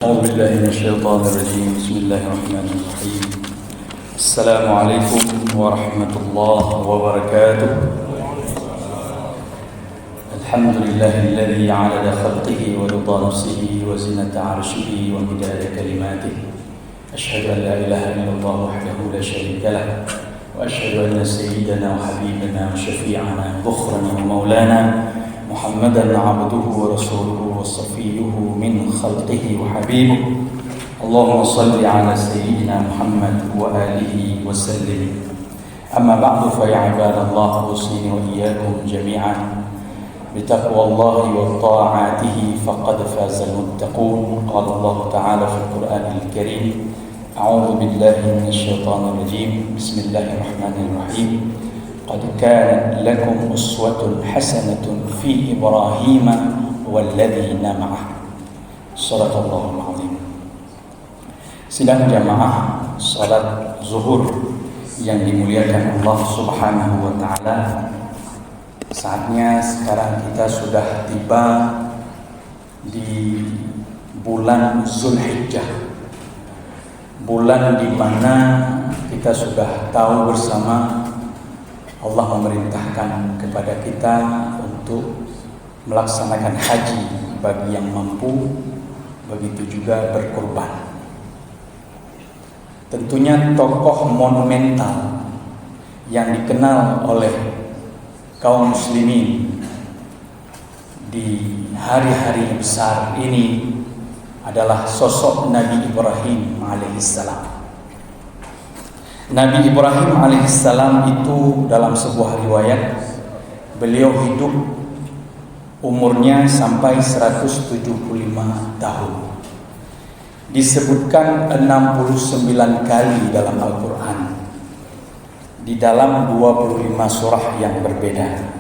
أعوذ بالله من الشيطان الرجيم. بسم الله الرحمن الرحيم. السلام عليكم ورحمة الله وبركاته. الحمد لله الذي عدد خلقه ورضا نفسه وزنة عرشه ومداد كلماته. أشهد أن لا إله إلا الله وحده لا شريك له، وأشهد أن سيدنا وحبيبنا وشفيعنا وذخرنا ومولانا محمدا عبده ورسوله وصفيه من خلقه وحبيبه. اللهم صل على سيدنا محمد وآله وسلم. أما بعد فيا عباد الله، أوصيني وإياكم جميعا بتقوى الله وطاعته فقد فاز المتقون. قال الله تعالى في القرآن الكريم: أعوذ بالله من الشيطان الرجيم. بسم الله الرحمن الرحيم. قد كانت لكم أسوة حسنة في إبراهيم والذين معه. صدق الله العظيم. Sidang jamaah salat zuhur yang dimuliakan Allah Subhanahu wa taala. Saatnya sekarang kita sudah tiba di bulan Zulhijjah. Bulan di mana kita sudah tahu bersama Allah memerintahkan kepada kita untuk melaksanakan haji bagi yang mampu, begitu juga berkorban. Tentunya tokoh monumental yang dikenal oleh kaum muslimin di hari-hari besar ini adalah sosok Nabi Ibrahim alaihissalam. Nabi Ibrahim alaihissalam itu dalam sebuah riwayat beliau hidup umurnya sampai 175 tahun. Disebutkan 69 kali dalam Al-Quran, di dalam 25 surah yang berbeda.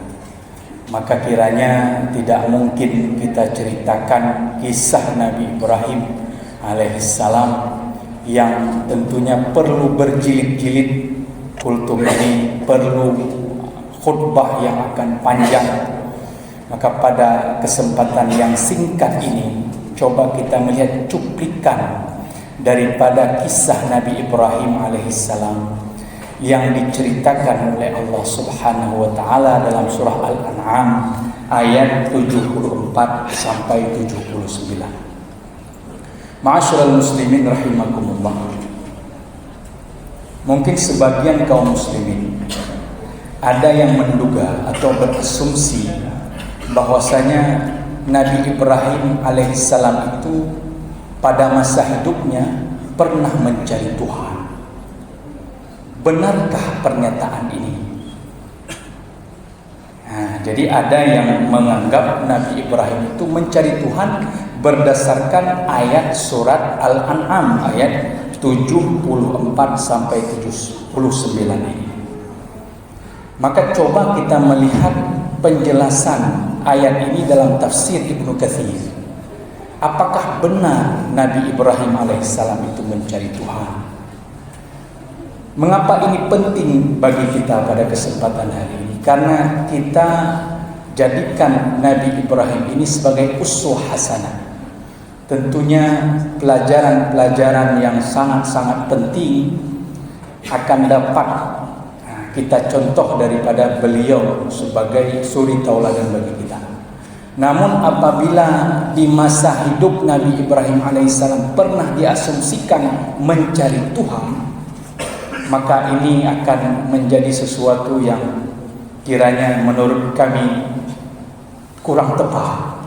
Maka kiranya tidak mungkin kita ceritakan kisah Nabi Ibrahim alaihissalam yang tentunya perlu berjilid-jilid. Kultum ini perlu khutbah yang akan panjang. Maka pada kesempatan yang singkat ini, coba kita melihat cuplikan daripada kisah Nabi Ibrahim alaihissalam yang diceritakan oleh Allah Subhanahu wa taala dalam surah Al-An'am ayat 74 sampai 79. Ma'asyiral muslimin rahimakumullah. Mungkin sebagian kaum muslimin ada yang menduga atau berasumsi bahwasanya Nabi Ibrahim alaihissalam itu pada masa hidupnya pernah mencari Tuhan. Benarkah pernyataan ini? Nah, jadi ada yang menganggap Nabi Ibrahim itu mencari Tuhan berdasarkan ayat surat Al-An'am ayat 74 sampai 79 ini. Maka coba kita melihat penjelasan ayat ini dalam tafsir Ibnu Katsir. Apakah benar Nabi Ibrahim alaihissalam itu mencari Tuhan? Mengapa ini penting bagi kita pada kesempatan hari ini? Karena kita jadikan Nabi Ibrahim ini sebagai uswah hasanah. Tentunya pelajaran-pelajaran yang sangat-sangat penting akan dapat kita contoh daripada beliau sebagai suri tauladan bagi kita. Namun apabila di masa hidup Nabi Ibrahim alaihissalam pernah diasumsikan mencari Tuhan, maka ini akan menjadi sesuatu yang kiranya menurut kami kurang tepat.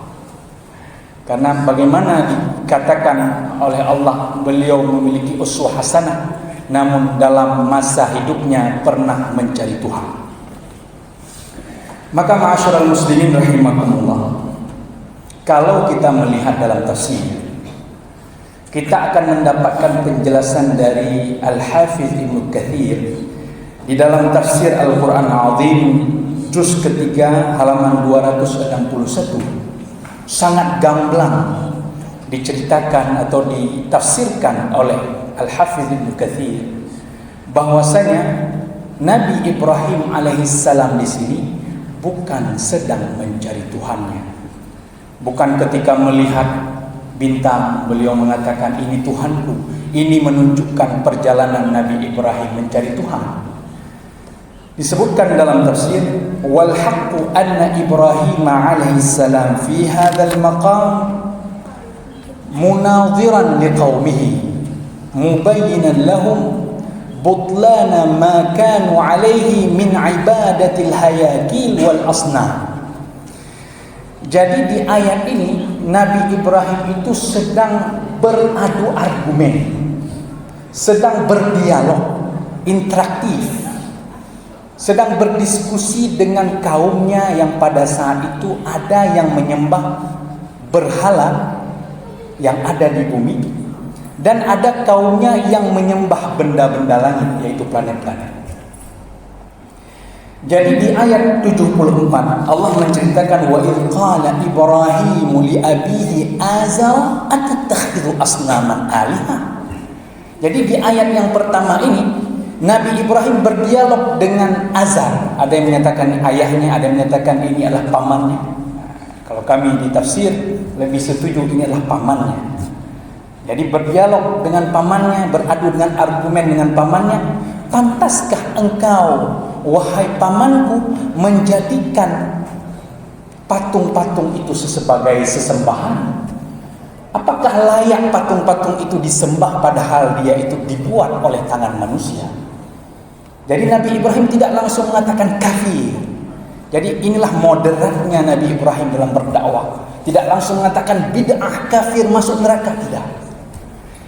Karena bagaimana dikatakan oleh Allah beliau memiliki uswah hasanah, namun dalam masa hidupnya pernah mencari Tuhan. Maka ma'asyiral muslimin rahimakumullah, kalau kita melihat dalam tafsir, kita akan mendapatkan penjelasan dari Al-Hafiz Ibnu Katsir di dalam tafsir Al-Quran Azim juz ketiga halaman 261. Sangat gamblang diceritakan atau ditafsirkan oleh Al-Hafiz Ibnu Katsir bahwasanya Nabi Ibrahim alaihissalam di sini bukan sedang mencari Tuhannya, bukan ketika melihat bintang, beliau mengatakan ini Tuhanku. Ini menunjukkan perjalanan Nabi Ibrahim mencari Tuhan. Disebutkan dalam tafsir, wal haqqu anna Ibrahim alaihi salam fi hadzal maqam munadhiran liqaumihi mubayyinan lahum butlana ma kanu alaihi min ibadatil hayakil wal asnam. Jadi di ayat ini Nabi Ibrahim itu sedang beradu argumen, sedang berdialog interaktif, sedang berdiskusi dengan kaumnya yang pada saat itu ada yang menyembah berhala yang ada di bumi, dan ada kaumnya yang menyembah benda-benda langit, yaitu planet-planet. Jadi di ayat 74 Allah menceritakan wa idh qala Ibrahimu li abihi azar atattakhidhu asnaman alihah. Jadi di ayat yang pertama ini Nabi Ibrahim berdialog dengan Azar. Ada yang menyatakan ayahnya, ada yang menyatakan ini adalah pamannya. Kalau kami di tafsir lebih setuju ini adalah pamannya. Jadi berdialog dengan pamannya, beradu dengan argumen dengan pamannya. Pantaskah engkau, wahai pamanku, menjadikan patung-patung itu sebagai sesembahan? Apakah layak patung-patung itu disembah padahal dia itu dibuat oleh tangan manusia? Jadi Nabi Ibrahim tidak langsung mengatakan kafir. Jadi inilah moderatnya Nabi Ibrahim dalam berdakwah. Tidak langsung mengatakan bid'ah, kafir, masuk neraka, tidak.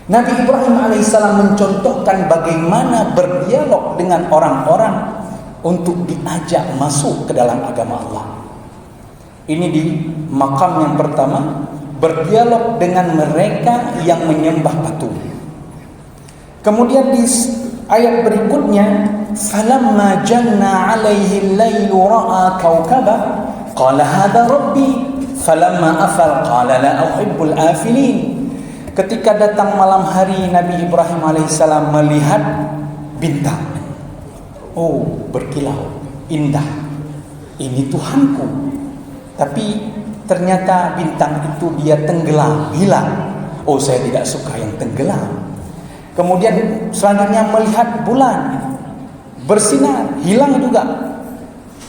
Nabi Ibrahim alaihissalam mencontohkan bagaimana berdialog dengan orang-orang untuk diajak masuk ke dalam agama Allah. Ini di makam yang pertama, berdialog dengan mereka yang menyembah patung. Kemudian di ayat berikutnya, falamma janna alaihi al-lailu ra'a kawkaba qala hadha rabbi falamma afal qala la uhibbul afilin. Ketika datang malam hari, Nabi Ibrahim alaihissalam melihat bintang. Oh, berkilau, indah. Ini Tuhanku. Tapi ternyata bintang itu dia tenggelam, hilang. Oh, saya tidak suka yang tenggelam. Kemudian selanjutnya melihat bulan bersinar, hilang juga.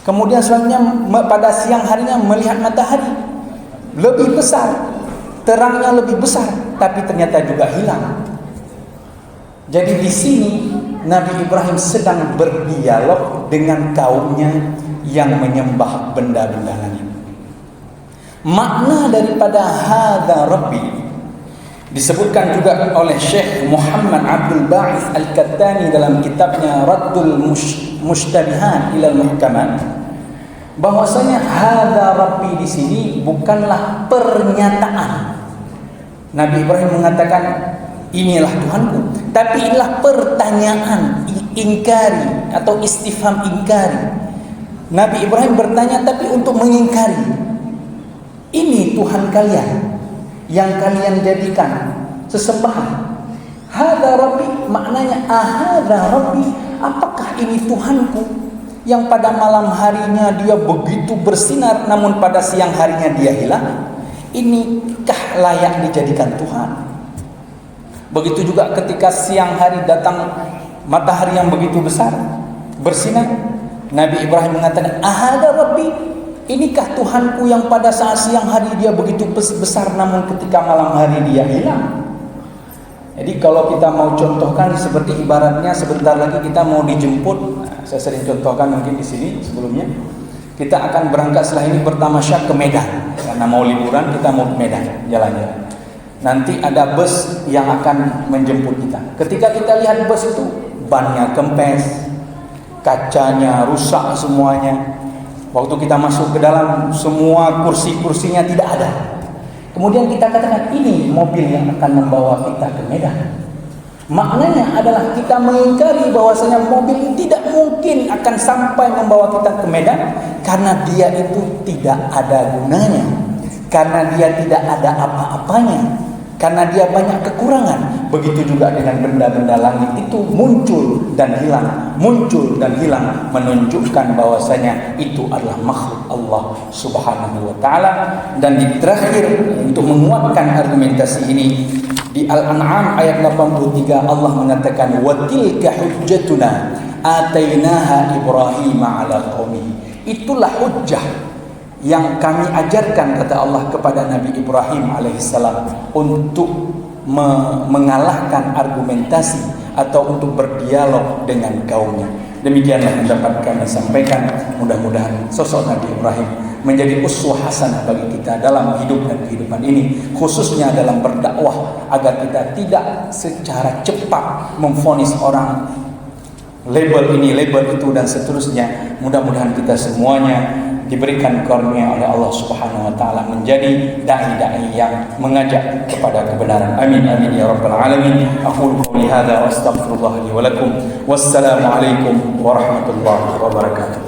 Kemudian selanjutnya pada siang harinya melihat matahari, lebih besar, terangnya lebih besar, tapi ternyata juga hilang. Jadi di sini Nabi Ibrahim sedang berdialog dengan kaumnya yang menyembah benda-benda langit. Makna daripada hadza rabbi disebutkan juga oleh Syekh Muhammad Abdul Ba'is Al-Kattani dalam kitabnya Raddul Mushtabihat ila al-Muhkamat, bahwasanya hadza rabbi di sini bukanlah pernyataan. Nabi Ibrahim mengatakan inilah Tuhanku, tapi inilah pertanyaan ingkari atau istifham ingkari. Nabi Ibrahim bertanya tapi untuk mengingkari. Ini Tuhan kalian yang kalian jadikan sesembahan. Hadza rabbi, maknanya ahadza rabbi, apakah ini Tuhanku yang pada malam harinya dia begitu bersinar namun pada siang harinya dia hilang? Inikah layak dijadikan Tuhan? Begitu juga ketika siang hari datang matahari yang begitu besar bersinar, Nabi Ibrahim mengatakan ahadza rabbi, inikah Tuhanku yang pada saat siang hari dia begitu besar namun ketika malam hari dia hilang? Jadi kalau kita mau contohkan seperti ibaratnya sebentar lagi kita mau dijemput. Saya sering contohkan mungkin di sini sebelumnya. Kita akan berangkat setelah ini bertamasya ke Medan. Karena mau liburan kita mau ke Medan jalan-jalan. Nanti ada bus yang akan menjemput kita. Ketika kita lihat bus itu bannya kempes, kacanya rusak semuanya. Waktu kita masuk ke dalam semua kursi-kursinya tidak ada. Kemudian kita katakan ini mobil yang akan membawa kita ke Medan. Maknanya adalah kita mengingkari bahwasanya mobil ini tidak mungkin akan sampai membawa kita ke Medan karena dia itu tidak ada gunanya, karena dia tidak ada apa-apanya. karena dia banyak kekurangan. Begitu juga dengan benda-benda langit itu muncul dan hilang, muncul dan hilang, menunjukkan bahwasanya itu adalah makhluk Allah Subhanahu wa taala. Dan di terakhir untuk menguatkan argumentasi ini, di Al-An'am ayat 83 Allah mengatakan wa tilka hujjatuna atainaha Ibrahim ala qaumihi. Itulah hujjah yang kami ajarkan, kata Allah, kepada Nabi Ibrahim alaihissalam untuk mengalahkan argumentasi atau untuk berdialog dengan kaumnya. Demikianlah yang dapat kami sampaikan. Mudah-mudahan sosok Nabi Ibrahim menjadi uswah hasanah bagi kita dalam hidup dan kehidupan ini, khususnya dalam berdakwah, agar kita tidak secara cepat memvonis orang, label ini, label itu, dan seterusnya. Mudah-mudahan kita semuanya diberikan karunia oleh Allah Subhanahu wa taala menjadi dai-dai yang mengajak kepada kebenaran. Amin amin ya rabbal alamin. Aqulu qouli hadza wa astaghfirullah li wa lakum. Wassalamu alaikum warahmatullahi wabarakatuh.